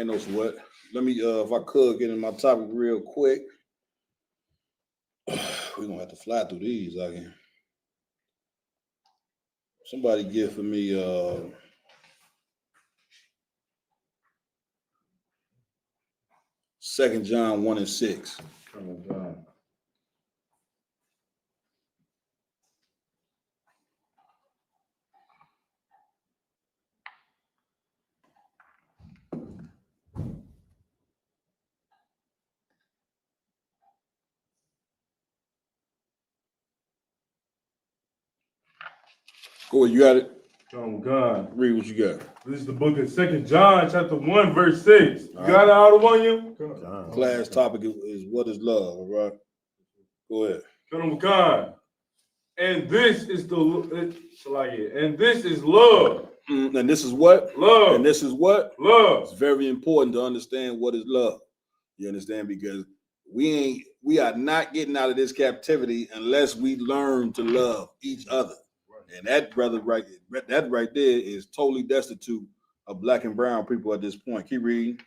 Ain't no sweat. Let me, if I could, get in my topic real quick. We're gonna have to fly through these. I can. Somebody get for me. 2 John 1:6. Come on, John. Go ahead, you got it. Come God. Read what you got. This is the book of 2 John, chapter 1, verse 6. You All got it out of one, you? Class topic is what is love, all right? Go ahead. Come God. And this is and this is love. And this is what? Love. And this is what? Love. It's very important to understand what is love. You understand? Because we are not getting out of this captivity unless we learn to love each other. And that, brother, right there is totally destitute of black and brown people at this point. Keep reading.